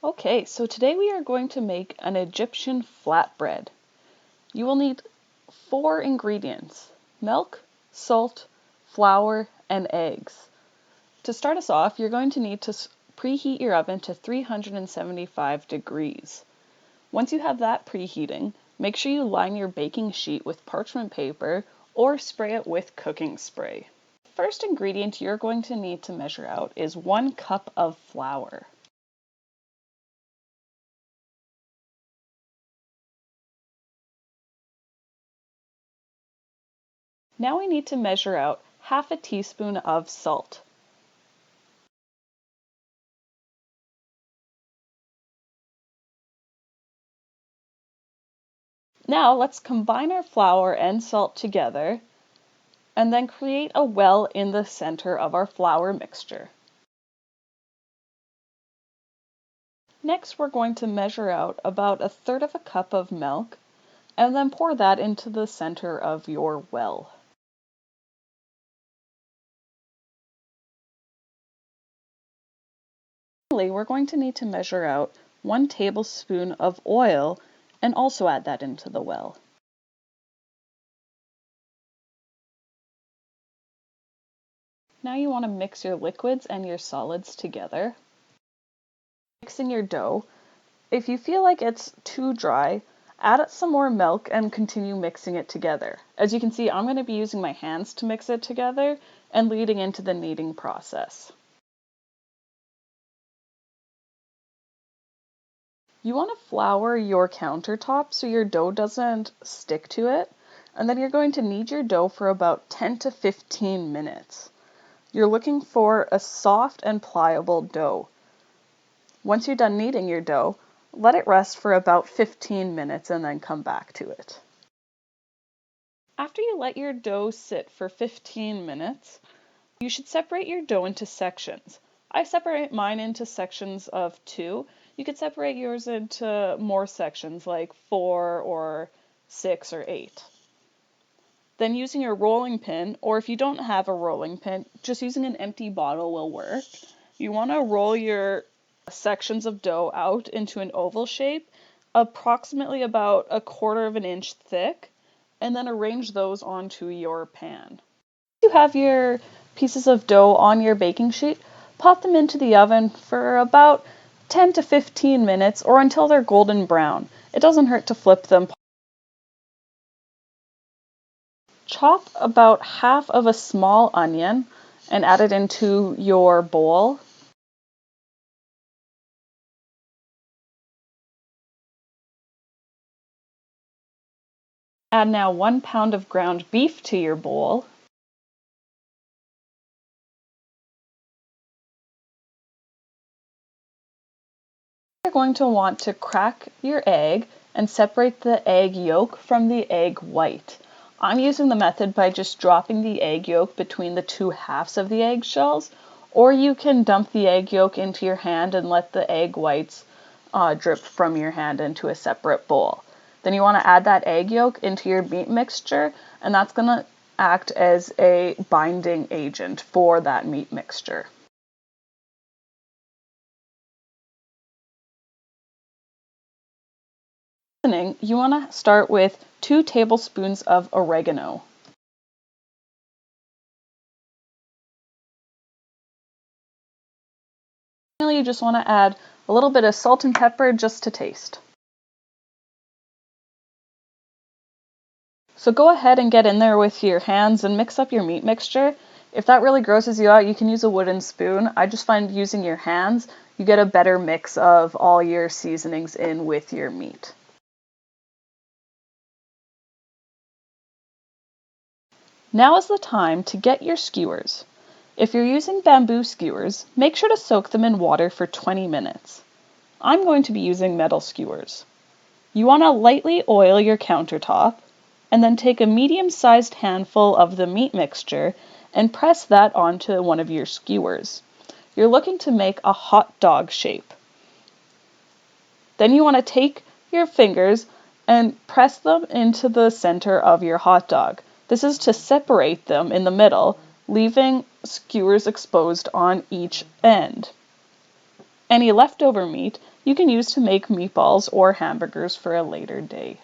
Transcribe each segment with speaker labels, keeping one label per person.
Speaker 1: Okay, so today we are going to make an Egyptian flatbread. You will need 4 ingredients: milk, salt, flour, and eggs. To start us off, you're going to need to preheat your oven to 375 degrees. Once you have that preheating, make sure you line your baking sheet with parchment paper or spray it with cooking spray. The first ingredient you're going to need to measure out is 1 cup of flour. Now we need to measure out half a teaspoon of salt. Now let's combine our flour and salt together and then create a well in the center of our flour mixture. Next, we're going to measure out about 1/3 of a cup of milk and then pour that into the center of your well. Finally, we're going to need to measure out 1 tablespoon of oil and also add that into the well. Now you want to mix your liquids and your solids together. Mixing your dough. If you feel like it's too dry, add some more milk and continue mixing it together. As you can see, I'm going to be using my hands to mix it together and leading into the kneading process. You want to flour your countertop so your dough doesn't stick to it, and then you're going to knead your dough for about 10 to 15 minutes. You're looking for a soft and pliable dough. Once you're done kneading your dough, let it rest for about 15 minutes and then come back to it. After you let your dough sit for 15 minutes, you should separate your dough into sections. I separate mine into sections of 2. You could separate yours into more sections like 4 or 6 or 8. Then using your rolling pin, or if you don't have a rolling pin, just using an empty bottle will work. You want to roll your sections of dough out into an oval shape, approximately about 1/4 of an inch thick, and then arrange those onto your pan. You have your pieces of dough on your baking sheet, pop them into the oven for about 10 to 15 minutes or until they're golden brown. It doesn't hurt to flip them. Chop about half of a small onion and add it into your bowl. Add now 1 pound of ground beef to your bowl. You're going to want to crack your egg and separate the egg yolk from the egg white. I'm using the method by just dropping the egg yolk between the 2 halves of the eggshells, or you can dump the egg yolk into your hand and let the egg whites drip from your hand into a separate bowl. Then you want to add that egg yolk into your meat mixture, and that's going to act as a binding agent for that meat mixture. You want to start with 2 tablespoons of oregano. Finally, you just want to add a little bit of salt and pepper just to taste. So go ahead and get in there with your hands and mix up your meat mixture. If that really grosses you out, you can use a wooden spoon. I just find using your hands, you get a better mix of all your seasonings in with your meat. Now is the time to get your skewers. If you're using bamboo skewers, make sure to soak them in water for 20 minutes. I'm going to be using metal skewers. You want to lightly oil your countertop and then take a medium-sized handful of the meat mixture and press that onto one of your skewers. You're looking to make a hot dog shape. Then you want to take your fingers and press them into the center of your hot dog. This is to separate them in the middle, leaving skewers exposed on each end. Any leftover meat you can use to make meatballs or hamburgers for a later day.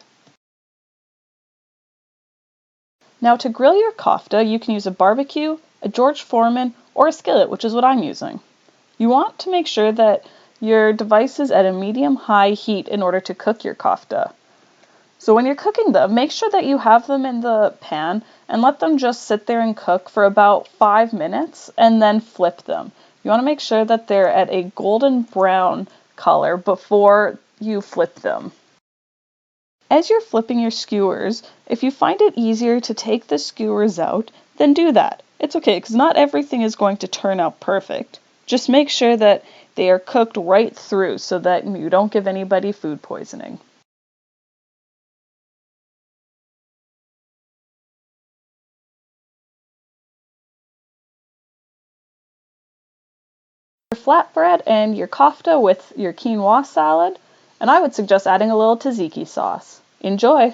Speaker 1: Now to grill your kofta, you can use a barbecue, a George Foreman, or a skillet, which is what I'm using. You want to make sure that your device is at a medium-high heat in order to cook your kofta. So when you're cooking them, make sure that you have them in the pan and let them just sit there and cook for about 5 minutes and then flip them. You want to make sure that they're at a golden brown color before you flip them. As you're flipping your skewers, if you find it easier to take the skewers out, then do that. It's okay, because not everything is going to turn out perfect. Just make sure that they are cooked right through so that you don't give anybody food poisoning. Your flatbread and your kofta with your quinoa salad, and I would suggest adding a little tzatziki sauce. Enjoy!